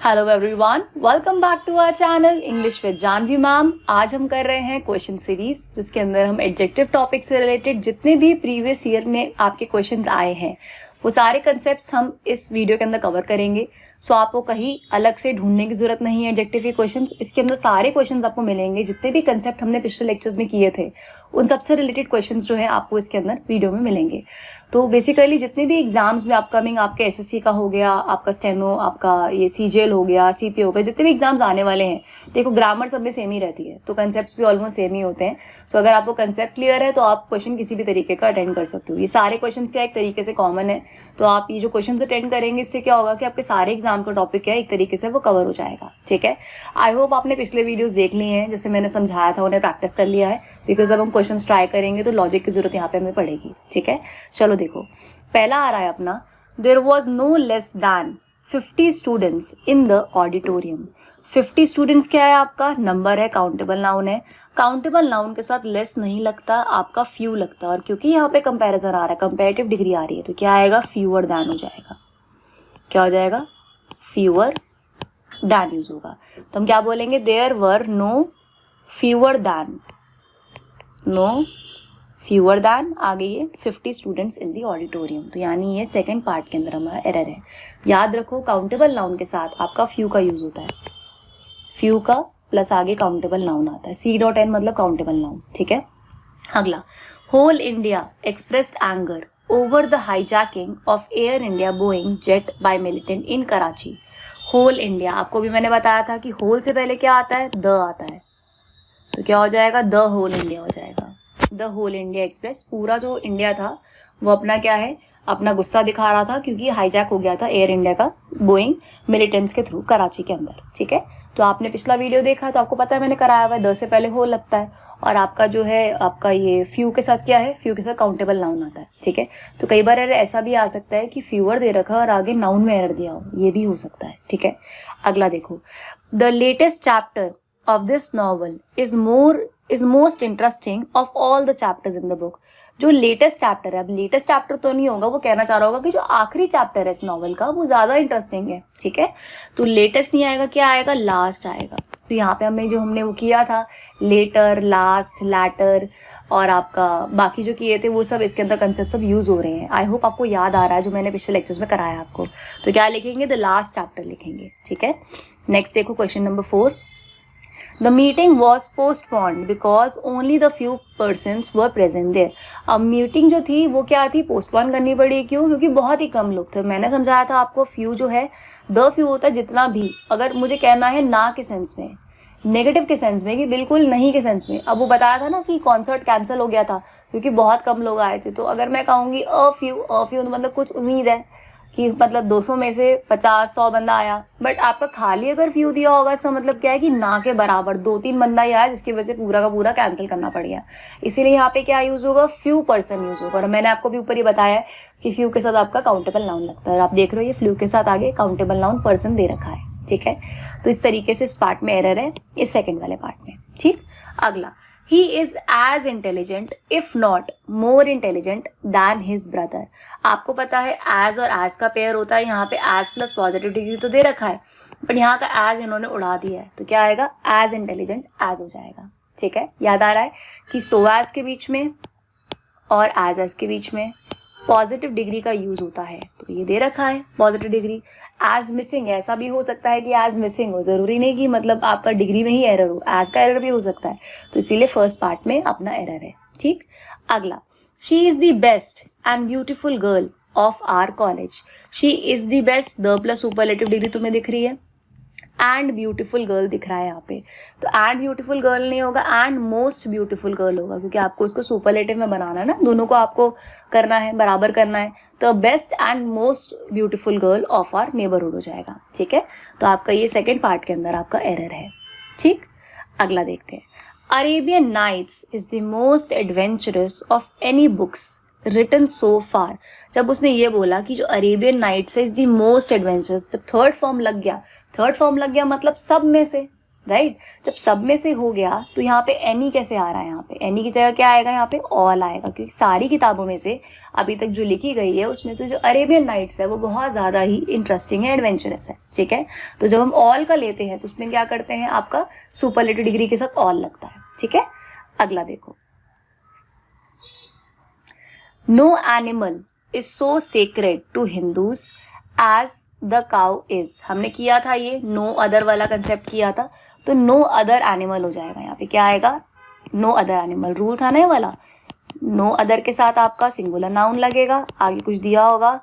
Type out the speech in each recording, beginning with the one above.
Hello everyone, welcome back to our channel English with Janvi ma'am. आज हम कर रहे हैं क्वेश्चन सीरीज जिसके अंदर हम एडजेक्टिव टॉपिक से रिलेटेड जितने भी प्रीवियस ईयर में आपके क्वेश्चंस आए हैं वो सारे कंसेप्ट्स हम इस वीडियो के अंदर कवर करेंगे। सो आपको कहीं अलग से ढूंढने की जरूरत नहीं है एडजेक्टिव के क्वेश्चंस। इसके अंदर सारे क्वेश्चंस आपको मिलेंगे, जितने भी कंसेप्ट हमने पिछले लेक्चर्स में किए थे उन सबसे रिलेटेड क्वेश्चंस जो है आपको इसके अंदर वीडियो में मिलेंगे। तो बेसिकली जितने भी एग्जाम्स में अपकमिंग आपके एसएससी का हो गया, आपका स्टेनो, आपका ये सीजीएल हो गया, सीपी हो गया, जितने भी एग्जाम्स आने वाले हैं, देखो ग्रामर सब में सेम ही रहती है तो कंसेप्ट्स भी ऑलमोस्ट सेम ही होते हैं। सो अगर आपको कंसेप्ट क्लियर है तो आप क्वेश्चन किसी भी तरीके का अटेंड कर सकते हो। ये सारे क्वेश्चन क्या एक तरीके से कॉमन है, तो आप ये जो क्वेश्चन अटेंड करेंगे इससे क्या होगा कि आपके सारे एग्जाम का टॉपिक है एक तरीके से वो कवर हो जाएगा। ठीक है, आई होप आपने पिछले वीडियोस देख ली हैं, जैसे मैंने समझाया था उन्हें प्रैक्टिस कर लिया है, बिकॉज अब हम क्वेश्चंस ट्राई करेंगे तो लॉजिक की जरूरत यहाँ पे हमें पड़ेगी। ठीक है, चलो देखो पहला आ रहा है अपना, there was no less than 50 students in the auditorium. 50 students क्या है, आपका नंबर है, काउंटेबल नाउन है। काउंटेबल नाउन के साथ लेस नहीं लगता, आपका फ्यू लगता है। और क्योंकि यहाँ पे कंपैरिजन आ रहा है, कंपैरेटिव डिग्री आ रही है, तो क्या आएगा, फ्यूअर दैन हो जाएगा। क्या हो जाएगा, फ्यूअर दैन यूज होगा। तो हम क्या बोलेंगे, there were no fewer than, no fewer than आ गई है 50 स्टूडेंट्स इन दी ऑडिटोरियम। तो यानी ये सेकंड पार्ट के अंदर हमारा एरर है। याद रखो काउंटेबल नाउन के साथ आपका फ्यू का यूज होता है, फ्यू का प्लस आगे काउंटेबल नाउन आता है। C.N मतलब काउंटेबल नाउन। ठीक है, अगला, whole India expressed anger over the hijacking of Air India Boeing jet by militant in Karachi. Whole India, आपको भी मैंने बताया था कि होल से पहले क्या आता है, द आता है, तो क्या हो जाएगा, द होल इंडिया हो जाएगा। द होल इंडिया एक्सप्रेस, पूरा जो इंडिया था वो अपना क्या है, अपना गुस्सा दिखा रहा था क्योंकि हाईजैक हो गया था एयर इंडिया का बोइंग मिलिटेंट्स के थ्रू कराची के अंदर। ठीक है, तो आपने पिछला वीडियो देखा तो आपको पता है मैंने कराया हुआ है, द से पहले होल लगता है और आपका जो है आपका ये फ्यू के साथ क्या है, फ्यू के साथ काउंटेबल नाउन आता है। ठीक है, तो कई बार ऐसा भी आ सकता है कि फ्यूअर दे रखा और आगे नाउन में एरर दिया हो, ये भी हो सकता है। ठीक है, अगला देखो, the latest chapter of this novel is most interesting of all the chapters in the book। जो लेटेस्ट चैप्टर है, अब लेटेस्ट चैप्टर तो नहीं होगा, वो कहना चाह रहा होगा कि जो आखिरी चैप्टर है इस नॉवल का वो ज्यादा इंटरेस्टिंग है। ठीक है, तो लेटेस्ट नहीं आएगा, क्या आएगा, लास्ट आएगा। तो यहाँ पे हमने वो किया था लेटर, लास्ट, लैटर और आपका बाकी जो किए थे वो सब इसके अंदर कंसेप्ट सब यूज हो रहे हैं। आई होप आपको याद आ रहा है जो मैंने पिछले लेक्चर्स में कराया आपको। तो क्या लिखेंगे, द लास्ट चैप्टर लिखेंगे। ठीक है, नेक्स्ट देखो question number 4, The meeting was postponed because only the few persons were present there। अब मीटिंग जो थी वो क्या थी, पोस्टपोन करनी पड़ी, क्यों, क्योंकि बहुत ही कम लोग थे। मैंने समझाया था आपको फ्यू जो है, द फ्यू होता है जितना भी, अगर मुझे कहना है ना के सेंस में, नेगेटिव के सेंस में, कि बिल्कुल नहीं के सेंस में। अब वो बताया था ना कि कॉन्सर्ट कैंसिल हो गया था क्योंकि बहुत कम लोग आए थे, तो अगर मैं कहूँगी अ फ्यू तो मतलब कुछ उम्मीद है कि मतलब 200 में से 50-100 बंदा आया, बट आपका खाली अगर फ्यू दिया होगा इसका मतलब क्या है कि ना के बराबर 2-3 बंदा ही आया, जिसकी वजह से पूरा का पूरा कैंसिल करना पड़ गया। इसीलिए यहाँ पे क्या यूज होगा, फ्यू पर्सन यूज होगा। और मैंने आपको भी ऊपर ही बताया है कि फ्यू के साथ आपका काउंटेबल नाउन लगता है, और आप देख रहे हो ये फ्यू के साथ आगे काउंटेबल नाउन पर्सन दे रखा है। ठीक है, तो इस तरीके से इस पार्ट में एरर है, इस सेकेंड वाले पार्ट में। ठीक, अगला, He is as intelligent if not more intelligent than his brother। आपको पता है as और as का पेयर होता है, यहाँ पे as प्लस पॉजिटिव डिग्री तो दे रखा है, बट यहाँ का as इन्होंने उड़ा दिया है, तो क्या आएगा, as intelligent as हो जाएगा। ठीक है, याद आ रहा है कि so as के बीच में और as के बीच में पॉजिटिव डिग्री का यूज होता है, तो ये दे रखा है पॉजिटिव डिग्री। एज मिसिंग, ऐसा भी हो सकता है कि एज मिसिंग हो, जरूरी नहीं कि मतलब आपका डिग्री में ही एरर हो, एज का एरर भी हो सकता है, तो इसीलिए फर्स्ट पार्ट में अपना एरर है। ठीक, अगला, she is the best and beautiful girl of our college. She is the best, the plus superlative degree तुम्हें दिख रही है, एंड ब्यूटीफुल गर्ल दिख रहा है यहाँ पे, तो एंड ब्यूटीफुल गर्ल नहीं होगा, एंड मोस्ट ब्यूटीफुल गर्ल होगा, क्योंकि आपको इसको सुपरलेटिव में बनाना है ना, दोनों को आपको करना है, बराबर करना है, तो best and most beautiful girl of our neighbourhood हो जाएगा। ठीक है, तो आपका ये सेकेंड पार्ट के अंदर आपका एरर है। ठीक, अगला देखते हैं, Arabian nights is the most adventurous of any books written so far. जब उसने ये बोला कि जो अरेबियन नाइट्स है इज द मोस्ट एडवेंचरस, जब थर्ड फॉर्म लग गया मतलब सब में से, राइट। जब सब में से हो गया तो यहाँ पे एनी कैसे आ रहा है, यहाँ पे एनी की जगह क्या आएगा, यहाँ पे ऑल आएगा, क्योंकि सारी किताबों में से अभी तक जो लिखी गई है उसमें से जो अरेबियन नाइट्स है वो बहुत ज़्यादा ही इंटरेस्टिंग है, एडवेंचरस है, ठीक है। तो जब हम ऑल का लेते हैं तो उसमें क्या करते हैं, आपका सुपरलेटिव डिग्री के साथ ऑल लगता है, ठीक है। अगला देखो, no animal is so sacred to Hindus as the cow is. हमने किया था ये नो अदर वाला कंसेप्ट किया था, तो नो अदर एनिमल हो जाएगा, यहाँ पे क्या आएगा, नो अदर एनिमल। रूल था ना ये वाला, नो अदर के साथ आपका सिंगुलर नाउन लगेगा, आगे कुछ दिया होगा,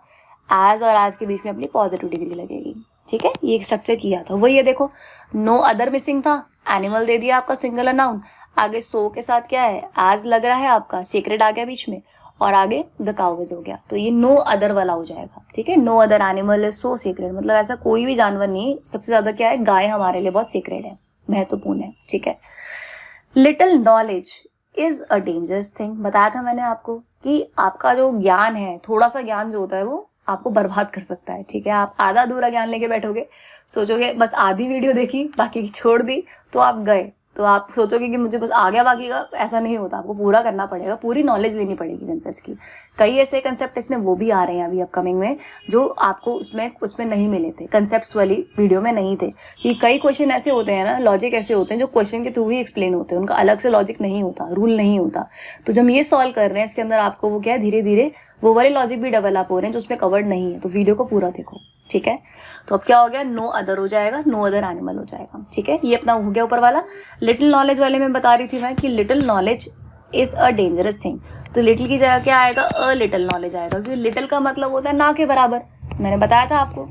एज और एज के बीच में अपनी पॉजिटिव डिग्री लगेगी, ठीक है। ये एक स्ट्रक्चर किया था, वही है देखो, नो अदर मिसिंग था, एनिमल दे दिया आपका सिंगुलर नाउन, आगे सो के साथ क्या है, एज लग रहा है आपका, सीक्रेट आ गया बीच में, और आगे द काउ इज हो गया, तो ये नो अदर वाला हो जाएगा, ठीक है। No other animal is so secret, मतलब ऐसा कोई भी जानवर नहीं, सबसे ज्यादा क्या है, गाय हमारे लिए बहुत सीक्रेट है, महत्वपूर्ण है, ठीक है। Little knowledge is a dangerous thing, बताया था मैंने आपको कि आपका जो ज्ञान है, थोड़ा सा ज्ञान जो होता है वो आपको बर्बाद कर सकता है, ठीक है। आप आधा अधूरा ज्ञान लेके बैठोगे, सोचोगे बस आधी वीडियो देखी बाकी की छोड़ दी, तो आप गए, तो आप सोचोगे कि मुझे बस आ गया बाकी का, ऐसा नहीं होता, आपको पूरा करना पड़ेगा, पूरी नॉलेज लेनी पड़ेगी कंसेप्ट्स की। कई ऐसे कंसेप्ट इसमें वो भी आ रहे हैं अभी अपकमिंग में जो आपको उसमें नहीं मिले थे, कंसेप्ट्स वाली वीडियो में नहीं थे। कि कई क्वेश्चन ऐसे होते हैं ना, लॉजिक ऐसे होते हैं जो क्वेश्चन के थ्रू ही एक्सप्लेन होते हैं, उनका अलग से लॉजिक नहीं होता, रूल नहीं होता। तो जब ये सॉल्व कर रहे हैं इसके अंदर आपको वो क्या है, धीरे धीरे वो वाले लॉजिक भी डेवलप हो रहे हैं जो उसमें कवर्ड नहीं है, तो वीडियो को पूरा देखो, ठीक है। तो अब क्या हो गया, नो अदर हो जाएगा, नो अदर एनिमल हो जाएगा, ठीक है। ये अपना हो गया ऊपर वाला। लिटिल नॉलेज वाले में बता रही थी मैं कि little knowledge is a dangerous thing, तो लिटिल की जगह क्या आएगा, अ लिटिल नॉलेज आएगा, क्योंकि लिटिल का मतलब होता है ना के बराबर, मैंने बताया था आपको।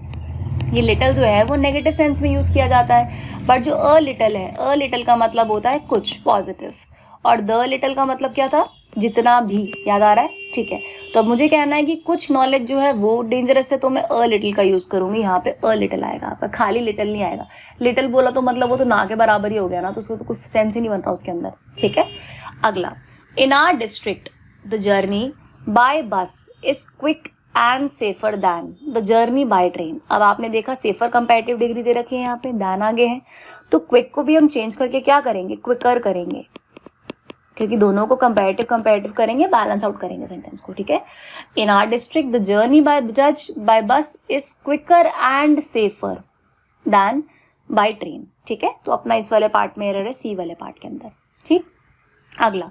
ये लिटिल जो है वो नेगेटिव सेंस में यूज किया जाता है, बट जो अ लिटिल है, अ लिटिल का मतलब होता है कुछ पॉजिटिव, और द लिटिल का मतलब क्या था, जितना भी, याद आ रहा है, ठीक है। तो अब मुझे कहना है कि कुछ नॉलेज जो है वो डेंजरस है, तो मैं अ लिटिल का यूज करूंगी, यहाँ पे अ लिटिल आएगा आपका, खाली लिटिल नहीं आएगा। लिटिल बोला तो मतलब वो तो ना के बराबर ही हो गया ना, तो उसको तो कुछ सेंस ही नहीं बन रहा उसके अंदर, ठीक है। अगला, in our district the journey by bus is quick and safer than the journey by train. अब आपने देखा सेफर कंपैरेटिव डिग्री दे रखी है, यहाँ पे दैन आगे है, तो क्विक को भी हम चेंज करके क्या करेंगे, क्विकर करेंगे, क्योंकि दोनों को कंपैरेटिव करेंगे, बैलेंस आउट करेंगे सेंटेंस को, ठीक है। In our district the journey by bus is quicker and safer than by train, ठीक है। तो अपना इस वाले पार्ट में एरर है, सी वाले पार्ट के अंदर, ठीक। अगला,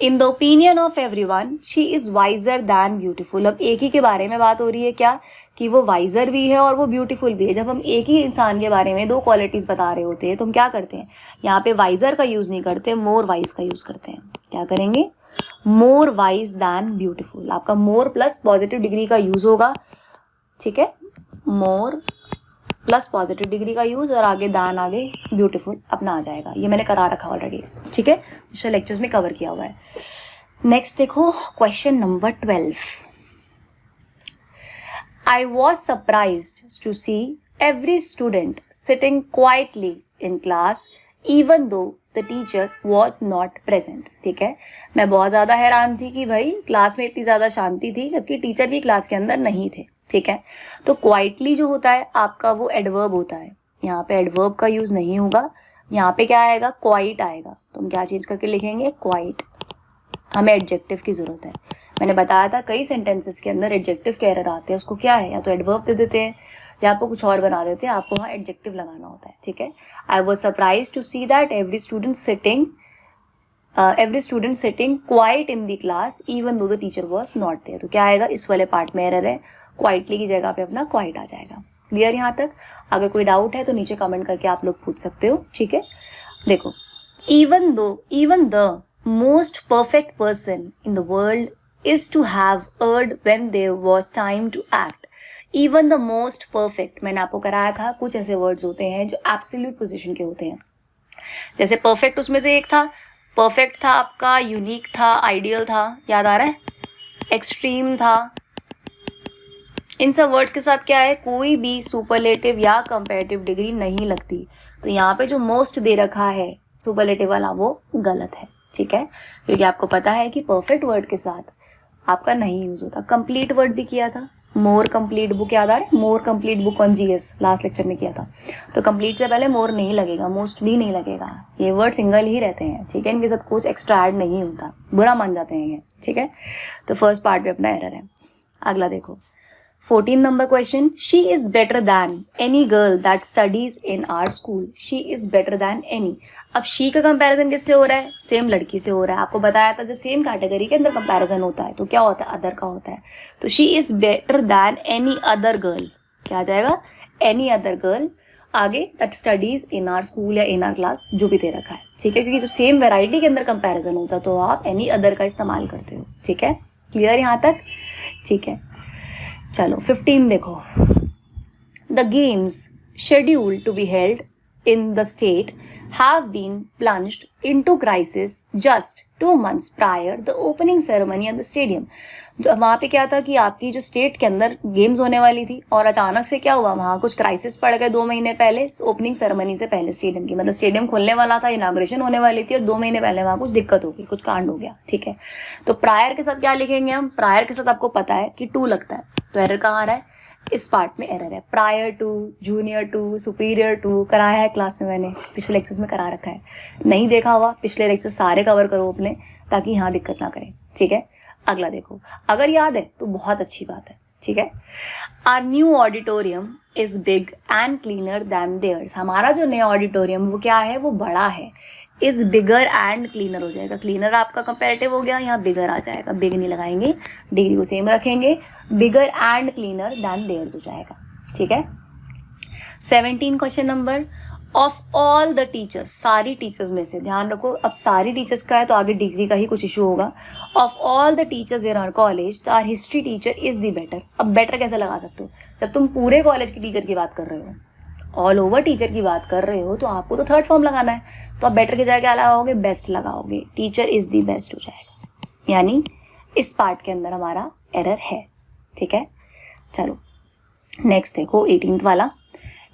in the opinion of everyone she is wiser than beautiful. अब एक ही के बारे में बात हो रही है, क्या कि वो वाइजर भी है और वो ब्यूटीफुल भी है। जब हम एक ही इंसान के बारे में दो क्वालिटीज बता रहे होते हैं तो हम क्या करते हैं, यहाँ पे वाइजर का यूज नहीं करते, मोर वाइज का यूज करते हैं। क्या करेंगे, मोर वाइज दैन ब्यूटीफुल, आपका मोर प्लस पॉजिटिव डिग्री का यूज होगा, ठीक है। मोर प्लस पॉजिटिव डिग्री का यूज और आगे दान, आगे ब्यूटीफुल अपना आ जाएगा। ये मैंने करा रखा ऑलरेडी, ठीक है, पिछले लेक्चर्स में कवर किया हुआ है। नेक्स्ट देखो, question number 12। I was surprised to see every student sitting quietly in class even though the teacher was not present, ठीक है। मैं बहुत ज़्यादा हैरान थी कि भाई क्लास में इतनी ज़्यादा शांति थी जबकि टीचर भी क्लास के अंदर नहीं थे, ठीक है। तो क्वाइटली जो होता है आपका वो एडवर्ब होता है, यहाँ पे एडवर्ब का यूज नहीं होगा, यहाँ पे क्या आएगा, क्वाइट आएगा। तो हम क्या चेंज करके लिखेंगे, क्वाइट। हमें एडजेक्टिव की जरूरत है, मैंने बताया था कई सेंटेंसेस के अंदर एडजेक्टिव के एरर आते हैं, उसको क्या है, या तो एडवर्ब दे देते हैं या आपको कुछ और बना देते हैं, आपको वहाँ एडजेक्टिव लगाना होता है, ठीक है। I was surprise to see that every student sitting quiet in the class even though the teacher was not there. तो क्या आएगा, इस वाले पार्ट में एरर है, क्वाइटली की जगह पे अपना क्वाइट आ जाएगा। क्लियर यहाँ तक? अगर कोई डाउट है तो नीचे कमेंट करके आप लोग पूछ सकते हो, ठीक है। देखो, even the most perfect person in the world is to have erred when there was time to act. Even the most perfect, मैंने आपको कराया था कुछ ऐसे वर्ड्स होते हैं जो एब्सोल्यूट पोजीशन के होते हैं। जैसे परफेक्ट उसमें से एक था, परफेक्ट था आपका, यूनिक था, आइडियल था, याद आ रहा है, एक्सट्रीम था। इन सब वर्ड्स के साथ क्या है, कोई भी सुपरलेटिव या कंपैरेटिव डिग्री नहीं लगती। तो यहाँ पे जो मोस्ट दे रखा है सुपरलेटिव वाला वो गलत है, ठीक है, क्योंकि आपको पता है कि परफेक्ट वर्ड के साथ आपका नहीं यूज होता। कंप्लीट वर्ड भी किया था, मोर कंप्लीट बुक याद आ रहा है, more complete book on GS last lecture में किया था। तो कंप्लीट से पहले मोर नहीं लगेगा, मोस्ट भी नहीं लगेगा, ये वर्ड सिंगल ही रहते हैं, ठीक है, इनके साथ कुछ एक्स्ट्रा ऐड नहीं होता, बुरा मान जाते हैं ये, ठीक है। तो फर्स्ट पार्ट पे अपना एरर है। अगला देखो 14 number question, she is better than any girl that studies in our school. She is better than any. अब शी का कंपैरिजन किससे हो रहा है, सेम लड़की से हो रहा है। आपको बताया था जब सेम कैटेगरी के अंदर कंपैरिजन होता है तो क्या होता है, अदर का होता है। तो she is better than any other girl, क्या आ जाएगा, एनी अदर गर्ल, आगे that studies in our school या इन आवर क्लास, जो भी दे रखा है, ठीक है, क्योंकि जब सेम वेराइटी के अंदर कंपैरिजन होता है तो आप एनी अदर का इस्तेमाल करते हो, ठीक है, क्लियर यहाँ तक, ठीक है। चलो 15 देखो, the games scheduled to be held in the state have been plunged into crisis just 2 months prior the opening ceremony at the stadium। वहाँ पे क्या था कि आपकी जो स्टेट के अंदर गेम्स होने वाली थी और अचानक से क्या हुआ, वहाँ कुछ क्राइसिस पड़ गए 2 महीने पहले ओपनिंग सेरेमनी से पहले स्टेडियम की, मतलब स्टेडियम खुलने वाला था, इनाग्रेशन होने वाली थी और 2 महीने पहले वहाँ कुछ दिक्कत हो गई, कुछ कांड हो गया, ठीक है। तो प्रायर के साथ क्या लिखेंगे हम, प्रायर के साथ आपको पता है कि 2 लगता है, तो एरर कहाँ आ रहा है, इस पार्ट में एरर है। Prior to, junior to, superior to कराया है क्लास में, मैंने पिछले लेक्चर्स में करा रखा है, नहीं देखा हुआ पिछले लेक्चर सारे कवर करो अपने, ताकि यहाँ दिक्कत ना करें, ठीक है। अगला देखो, अगर याद है तो बहुत अच्छी बात है, ठीक है। Our new auditorium is big and cleaner than theirs. हमारा जो नया ऑडिटोरियम वो क्या है, वो बड़ा है, इज बिगर एंड क्लीनर हो जाएगा, क्लीनर आपका कंपेरेटिव हो गया, यहाँ बिगर आ जाएगा, बिग नहीं लगाएंगे, डिग्री को सेम रखेंगे, bigger and cleaner than theirs हो जाएगा, ठीक है। 17 question number, of all the teachers, सारी टीचर्स में से, ध्यान रखो अब सारी टीचर्स का है तो आगे डिग्री का ही कुछ इशू होगा। Of all the teachers in our college our history teacher is the better. अब बेटर कैसे लगा सकते हो, जब तुम पूरे कॉलेज की टीचर की बात कर रहे हो, ऑल ओवर टीचर की बात कर रहे हो, तो आपको तो थर्ड फॉर्म लगाना है, तो आप बेटर की जगह क्या लगाओगे, बेस्ट लगाओगे, टीचर इज द बेस्ट हो जाएगा, यानी इस पार्ट के अंदर हमारा एरर है, ठीक है। चलो नेक्स्ट देखो 18th वाला,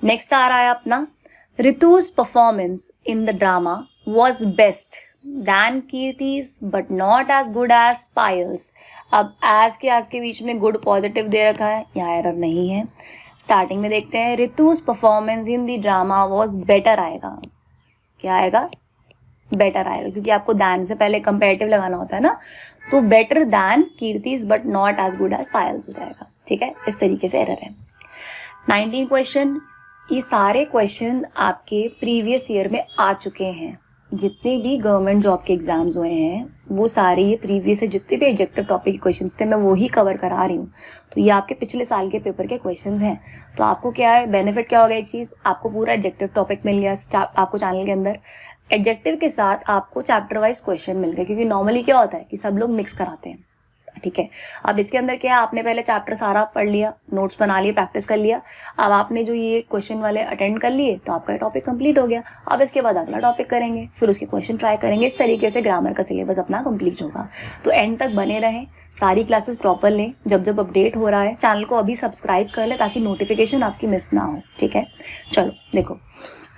नेक्स्ट आ रहा है अपना, Ritu's performance in the drama was best than Kirti's but not as good as Payal's. अब एज के बीच में गुड पॉजिटिव दे रखा है, यहाँ एरर नहीं है। स्टार्टिंग में देखते हैं, Ritu's performance in the drama was better आएगा, क्या आएगा, बेटर आएगा, क्योंकि आपको दैन से पहले कंपेरेटिव लगाना होता है ना, तो better than Kirti's but not as good as Payal's हो जाएगा, ठीक है, इस तरीके से एरर है। 19 क्वेश्चन, ये सारे क्वेश्चन आपके प्रीवियस ईयर में आ चुके हैं, जितने भी गवर्नमेंट जॉब के एग्जाम्स हुए हैं वो सारे ये प्रीवियस से जितने भी एडजेक्टिव टॉपिक के क्वेश्चंस थे मैं वो ही कवर करा रही हूँ, तो ये आपके पिछले साल के पेपर के क्वेश्चंस हैं। तो आपको क्या है बेनिफिट, क्या होगा, एक चीज़ आपको पूरा एडजेक्टिव टॉपिक मिल गया आपको चैनल के अंदर, एडजेक्टिव के साथ आपको चैप्टर वाइज क्वेश्चन मिल गए, क्योंकि नॉर्मली क्या होता है कि सब लोग मिक्स कराते हैं, ठीक है। अब इसके अंदर क्या है, आपने पहले चैप्टर सारा पढ़ लिया, नोट्स बना लिए, प्रैक्टिस कर लिया, अब आपने जो ये क्वेश्चन वाले अटेंड कर लिए तो आपका टॉपिक कंप्लीट हो गया। अब इसके बाद अगला टॉपिक करेंगे, फिर उसके क्वेश्चन ट्राई करेंगे, इस तरीके से ग्रामर का सिलेबस अपना कंप्लीट होगा। तो एंड तक बने रहें, सारी क्लासेस प्रॉपर लें, जब जब अपडेट हो रहा है चैनल को अभी सब्सक्राइब कर लें ताकि नोटिफिकेशन आपकी मिस ना हो, ठीक है। चलो देखो,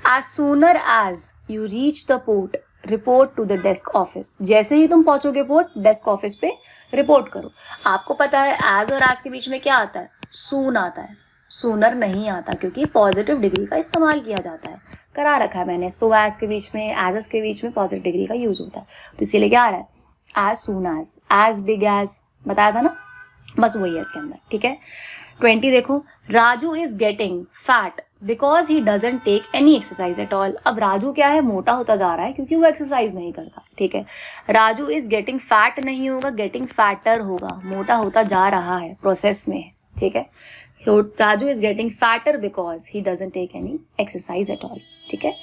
as sooner as you reach the port report to the desk office. जैसे ही तुम पहुंचोगे पोर्ट, डेस्क ऑफिस पे रिपोर्ट करो। आपको पता है एज और एज के बीच में क्या आता है, सून आता है, सूनर नहीं आता, क्योंकि पॉजिटिव डिग्री का इस्तेमाल किया जाता है, करा रखा है मैंने। सो एज के बीच में, एज के बीच में पॉजिटिव डिग्री का यूज होता है, तो इसीलिए क्या आ रहा है, as soon as big as, बताया था ना, बस वही है इसके अंदर, ठीक है। 20 देखो, Raju is getting fat because he doesn't take any exercise at all. अब राजू क्या है, मोटा होता जा रहा है क्योंकि वो एक्सरसाइज नहीं करता, ठीक है। राजू इज गेटिंग फैट नहीं होगा, गेटिंग फैटर होगा, मोटा होता जा रहा है, प्रोसेस में है, ठीक है। Raju is getting fatter because he doesn't take any exercise at all, ठीक है।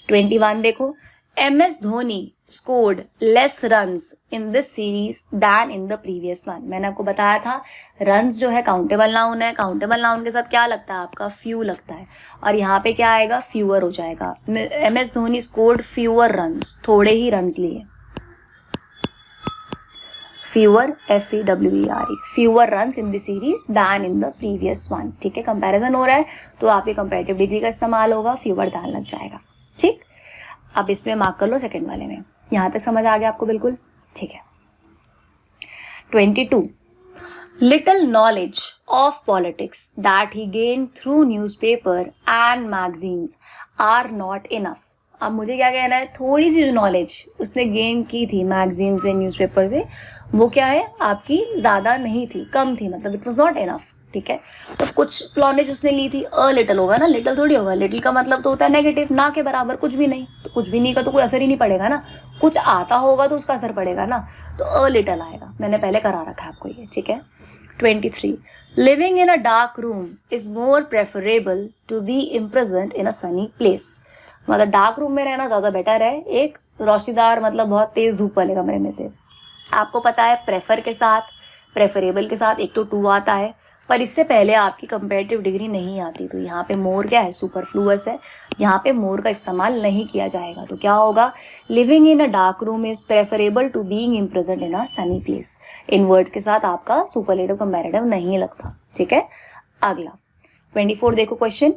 21 देखो, MS Dhoni scored less runs in this series than in the previous one. मैंने आपको बताया था रन्स जो है काउंटेबल नाउन है, काउंटेबल नाउन के साथ क्या लगता है आपका, फ्यू लगता है, और यहाँ पे क्या आएगा, फ्यूअर हो जाएगा। MS Dhoni scored fewer runs, थोड़े ही रन्स लिए, fewer FEWER, fewer runs in the series than in the previous one, ठीक है। कंपैरिजन हो रहा है तो आपके कंपैरेटिव डिग्री का इस्तेमाल होगा, फ्यूअर दैन लग जाएगा, ठीक। अब इसमें मार्क कर लो सेकंड वाले में, यहाँ तक समझ आ गया आपको बिल्कुल, ठीक है। 22, Little knowledge of politics that he gained through newspaper and magazines are not enough. अब मुझे क्या कहना है, थोड़ी सी जो नॉलेज उसने गेन की थी मैगजीन से, न्यूज़पेपर से, वो क्या है आपकी ज़्यादा नहीं थी, कम थी, मतलब इट वॉज नॉट इनफ. ठीक है, तो कुछ नॉलेज उसने ली थी. अ लिटल होगा ना, लिटल थोड़ी होगा. लिटिल का मतलब तो होता है नेगेटिव, ना के बराबर, कुछ भी नहीं. तो कुछ भी नहीं का तो कोई असर ही नहीं पड़ेगा ना. कुछ आता होगा तो उसका असर पड़ेगा ना. तो अ लिटल आएगा. मैंने पहले करा रखा है आपको ये. ठीक है. 23. Living in a dark room is more preferable to be imprisoned in a sunny place. मतलब डार्क रूम में रहना ज़्यादा बेटर है, एक रोशनीदार मतलब बहुत तेज़ धूप वाले कमरे में से. आपको पता है प्रेफर के साथ, प्रेफरेबल के साथ एक तो टू आता है, पर इससे पहले आपकी कंपेरेटिव डिग्री नहीं आती. तो यहाँ पे मोर क्या है, सुपरफ्लूअस है. यहाँ पे मोर का इस्तेमाल नहीं किया जाएगा. तो क्या होगा, living in a dark room is preferable to being imprisoned in a sunny place. In words के साथ आपका सुपरलेटिव कंपैरेटिव नहीं लगता. ठीक है. अगला 24 देखो क्वेश्चन.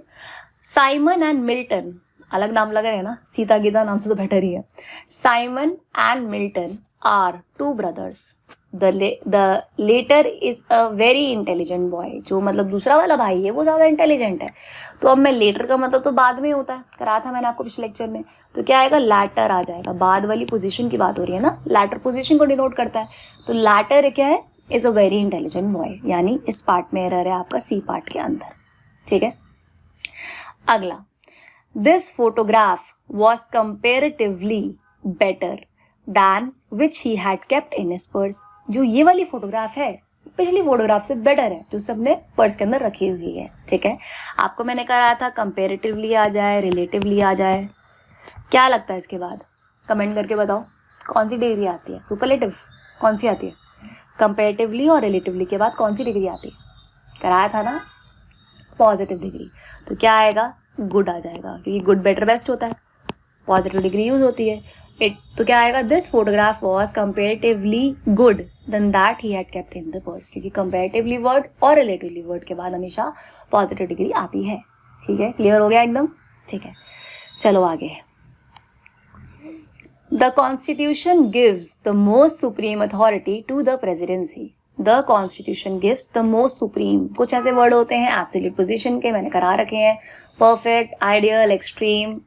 साइमन एंड मिल्टन, अलग नाम लग रहे हैं ना, सीता गीता नाम से तो बेटर ही है. Simon and Milton are two brothers. The latter is a very intelligent boy. जो मतलब दूसरा वाला भाई है वो ज़्यादा इंटेलिजेंट है. तो अब मैं लेटर का मतलब तो बाद में होता है, कराया था मैंने आपको पिछले लेक्चर में. तो क्या आएगा, लैटर आ जाएगा. बाद वाली पोजीशन की बात हो रही है ना, लैटर पोजीशन को डिनोट करता है. तो लैटर क्या है, is a very intelligent boy. यानी इस पार्ट में एरर है आपका, सी पार्ट के अंदर. ठीक है. अगला, this photograph was comparatively better than which he had kept in his purse. जो ये वाली फोटोग्राफ है पिछली फोटोग्राफ से बेटर है, जो सबने पर्स के अंदर रखी हुई है. ठीक है. आपको मैंने कराया था कंपेरेटिवली आ जाए, रिलेटिवली आ जाए. क्या लगता है इसके बाद, कमेंट करके बताओ कौन सी डिग्री आती है. सुपरलेटिव कौन सी आती है, कंपेरेटिवली और रिलेटिवली के बाद कौन सी डिग्री आती है, कराया था ना, पॉजिटिव डिग्री. तो क्या आएगा, गुड आ जाएगा, क्योंकि गुड बेटर बेस्ट होता है, पॉजिटिव डिग्री यूज होती है. तो क्या आएगा, this photograph was comparatively good then that he had kept in the purse. क्योंकि कंपेरेटिवली वर्ड और रिलेटिवली वर्ड के बाद हमेशा पॉजिटिव डिग्री आती है. ठीक है, क्लियर हो गया एकदम. ठीक है, चलो आगे. The constitution gives the most supreme authority to the presidency. The constitution gives the most supreme. कुछ ऐसे वर्ड होते हैं एब्सोल्यूट पोजीशन के, मैंने करा रखे हैं. परफेक्ट, आइडियल, एक्सट्रीम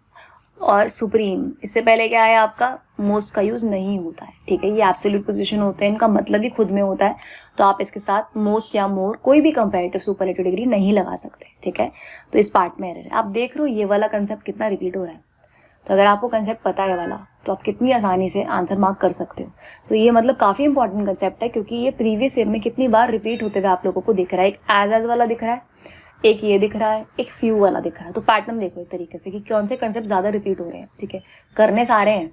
और सुप्रीम. इससे पहले क्या है आपका, मोस्ट का यूज़ नहीं होता है. ठीक है, ये एब्सोल्यूट पोजीशन होते हैं, इनका मतलब ही खुद में होता है. तो आप इसके साथ मोस्ट या मोर कोई भी कंपैरेटिव सुपरलेटिव डिग्री नहीं लगा सकते. ठीक है. तो इस पार्ट में एरर है. आप देख रहे हो ये वाला कंसेप्ट कितना रिपीट हो रहा है. तो अगर आपको कंसेप्ट पता है वाला, तो आप कितनी आसानी से आंसर मार्क कर सकते हो. तो ये मतलब काफ़ी इंपॉर्टेंट कंसेप्ट है, क्योंकि ये प्रीवियस ईयर में कितनी बार रिपीट होते हुए आप लोगों को दिख रहा है. एक एज वाला दिख रहा है, एक ये दिख रहा है, एक फ्यू वाला दिख रहा है. तो पैटर्न देखो एक तरीके से कि कौन से कंसेप्ट ज़्यादा रिपीट हो रहे हैं. ठीक है, करने सारे हैं,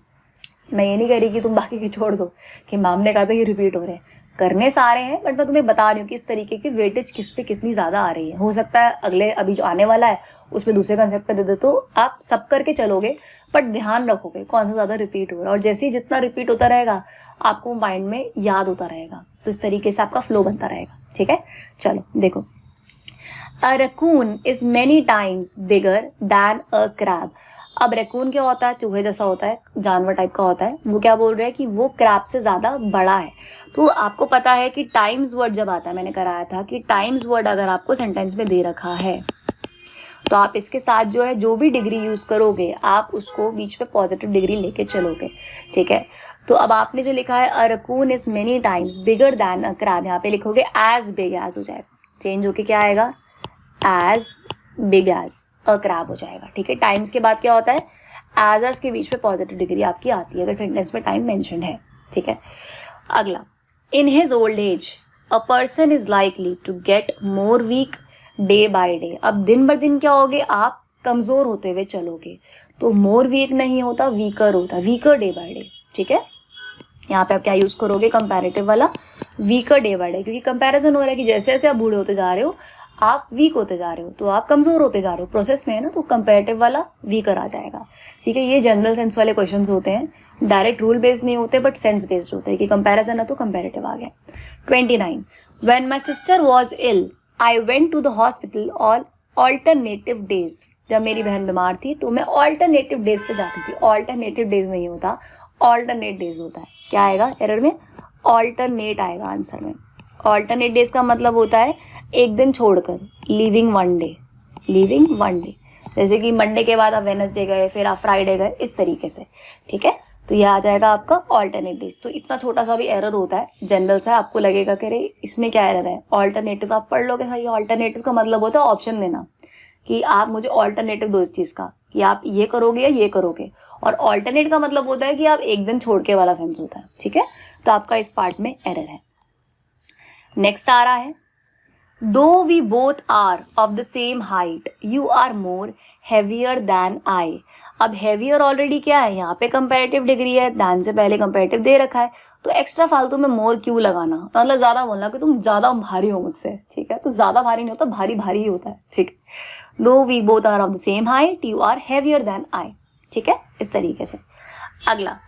मैं ये नहीं कह रही कि तुम बाकी के छोड़ दो कि मैम ने कहा था ये रिपीट हो रहे हैं. करने सारे हैं, बट मैं तुम्हें बता रही हूँ कि इस तरीके की वेटेज किस पे कितनी ज़्यादा आ रही है. हो सकता है अगले अभी जो आने वाला है उसमें दूसरे कंसेप्ट पे दे दे, तो आप सब करके चलोगे, बट ध्यान रखोगे कौन सा ज़्यादा रिपीट हो रहा है. और जैसे ही जितना रिपीट होता रहेगा आपको माइंड में याद होता रहेगा. तो इस तरीके से आपका फ्लो बनता रहेगा. ठीक है, चलो देखो. A raccoon is many times bigger than a crab. अब रैकून क्या होता है, चूहे जैसा होता है, जानवर टाइप का होता है. वो क्या बोल रहे हैं कि वो क्रैब से ज़्यादा बड़ा है. तो आपको पता है कि टाइम्स वर्ड जब आता है, मैंने कराया था कि टाइम्स वर्ड अगर आपको सेंटेंस में दे रखा है तो आप इसके साथ जो है जो भी डिग्री यूज़ करोगे आप उसको बीच में पॉजिटिव डिग्री लेके चलोगे. ठीक है. तो अब आपने जो लिखा है a raccoon is many times bigger than a crab, यहाँ पे लिखोगे एज बिग एज हो जाएगा, चेंज होके क्या आएगा, as big as a crab हो जाएगा. ठीक है. टाइम्स के बाद क्या होता है, एज के बीच में पॉजिटिव डिग्री आपकी आती है अगर सेंटेंस में टाइम मेंशन है. ठीक है. अगला, in his old age a person is likely to get more weak day by day. अब दिन बर दिन क्या होगे, आप कमज़ोर होते हुए चलोगे. तो मोर वीक नहीं होता, वीकर होता, वीकर डे बाय डे. ठीक है. यहाँ पे आप क्या यूज़ करोगे, कंपैरेटिव वाला, वीकर डे बाय डे, क्योंकि कंपैरिजन हो रहा है कि जैसे जैसे आप बूढ़े होते जा रहे हो आप वीक होते जा रहे हो, तो आप कमज़ोर होते जा रहे हो, प्रोसेस में है ना. तो कंपैरेटिव वाला वीकर आ जाएगा. ठीक है. ये जनरल सेंस वाले क्वेश्चंस होते हैं, डायरेक्ट रूल बेस्ड नहीं होते बट सेंस बेस्ड होते हैं कि कंपैरिजन है तो कंपैरेटिव आ गया. 29, when my sister was ill I went to the hospital all alternative days. जब मेरी बहन बीमार थी तो मैं ऑल्टरनेटिव डेज पे जाती थी. ऑल्टरनेटिव डेज नहीं होता, ऑल्टरनेट डेज होता है. क्या आएगा एरर में, ऑल्टरनेट आएगा आंसर में. ऑल्टरनेट डेज का मतलब होता है एक दिन छोड़कर, leaving one day, leaving one day. जैसे कि मंडे के बाद आप वेनसडे गए, फिर आप फ्राइडे गए, इस तरीके से, ठीक है। तो ये आ जाएगा आपका ऑल्टरनेट डेज। तो इतना छोटा सा भी एरर होता है, जनरल सा, आपको लगेगा कि अरे इसमें क्या एरर है, ऑल्टरनेटिव आप पढ़ लोगे। हाँ, ये ऑल्टरनेटिव का मतलब होता है ऑप्शन देना, कि आप मुझे ऑल्टरनेटिव दो इस चीज़ का, कि आप ये करोगे या ये करोगे। और ऑल्टरनेट का मतलब होता है कि आप एक दिन छोड़ के वाला सेंस होता है, ठीक है। तो आपका इस पार्ट में एरर है। नेक्स्ट आ रहा है, though we both are of the same height you are more heavier than I. अब हैवियर ऑलरेडी क्या है, यहाँ पे कंपैरेटिव डिग्री है, दैन से पहले कंपैरेटिव दे रखा है, तो एक्स्ट्रा फालतू में मोर क्यों लगाना, मतलब ज़्यादा बोलना कि तुम ज़्यादा भारी हो मुझसे, ठीक है। तो ज़्यादा भारी नहीं होता, भारी भारी ही होता है, ठीक है। Though we both are of the same height you are heavier than I, ठीक है, इस तरीके से। अगला,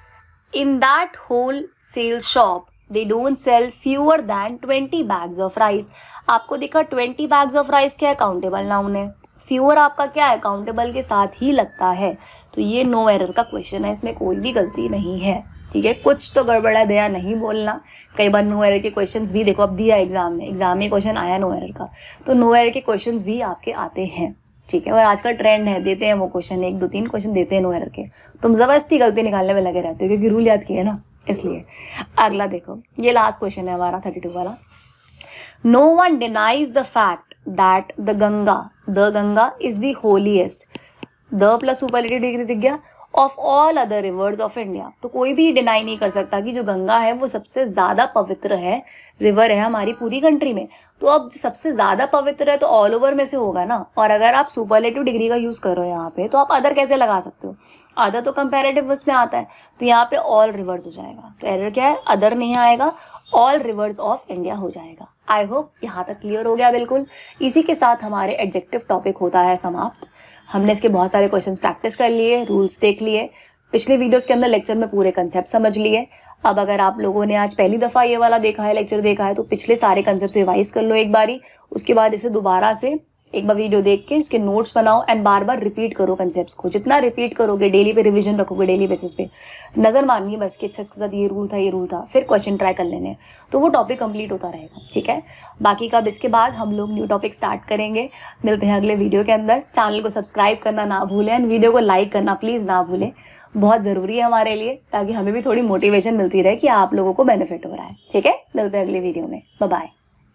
in that wholesale shop they don't sell fewer than 20 bags of rice। आपको दिखा 20 bags of rice क्या है, काउंटेबल नाउन है। fewer आपका क्या है, काउंटेबल के साथ ही लगता है। तो ये नो एरर का क्वेश्चन है, इसमें कोई भी गलती नहीं है, ठीक है। कुछ तो गड़बड़ है, दया नहीं बोलना। कई बार नो एरर के क्वेश्चंस भी देखो, अब दिया एग्जाम में क्वेश्चन आया नो एरर का, तो नो एरर के क्वेश्चंस भी आपके आते हैं, ठीक है। और आजकल ट्रेंड है, देते हैं वो क्वेश्चन, 1 2 3 क्वेश्चन देते हैं नो एरर के। तुम ज़बरदस्ती गलती निकालने में लगे रहते हो, क्योंकि रूल याद किए ना, इसलिए। अगला देखो, ये लास्ट क्वेश्चन है हमारा 32 वाला। No one denies the fact that the Ganga is the holiest, the plus superlative degree दिख गया, of all other rivers of India. तो कोई भी डिनाई नहीं कर सकता कि जो गंगा है वो सबसे ज़्यादा पवित्र है, रिवर है हमारी पूरी कंट्री में। तो अब सबसे ज़्यादा पवित्र है तो ऑल ओवर में से होगा ना। और अगर आप सुपरलेटिव डिग्री का यूज़ करो यहाँ पे, तो आप अदर कैसे लगा सकते हो, अदर तो कंपैरेटिव उसमें आता है, तो यहाँ पे ऑल रिवर्स हो जाएगा। तो एरर क्या है, अदर नहीं आएगा, ऑल रिवर्स ऑफ इंडिया हो जाएगा। आई होप यहाँ तक क्लियर हो गया बिल्कुल। इसी के साथ हमारे एडजेक्टिव टॉपिक होता है समाप्त। हमने इसके बहुत सारे क्वेश्चंस प्रैक्टिस कर लिए, रूल्स देख लिए, पिछले वीडियोस के अंदर लेक्चर में पूरे कंसेप्ट समझ लिए। अब अगर आप लोगों ने आज पहली दफ़ा ये वाला देखा है, लेक्चर देखा है, तो पिछले सारे कंसेप्ट रिवाइज कर लो एक बारी। उसके बाद इसे दोबारा से एक बार वीडियो देख के उसके नोट्स बनाओ एंड बार बार रिपीट करो कंसेप्ट्स को। जितना रिपीट करोगे, डेली पे रिवीजन रखोगे, डेली बेसिस पे नज़र मारनी है बस कि अच्छा इसके साथ ये रूल था, ये रूल था, फिर क्वेश्चन ट्राई कर लेने, तो वो टॉपिक कंप्लीट होता रहेगा, ठीक है। बाकी का अब इसके बाद हम लोग न्यू टॉपिक स्टार्ट करेंगे। मिलते हैं अगले वीडियो के अंदर। चैनल को सब्सक्राइब करना ना भूलें एंड वीडियो को लाइक करना प्लीज़ ना भूलें, बहुत ज़रूरी है हमारे लिए, ताकि हमें भी थोड़ी मोटिवेशन मिलती रहे कि आप लोगों को बेनिफिट हो रहा है, ठीक है। मिलते हैं अगले वीडियो में, बाय बाय।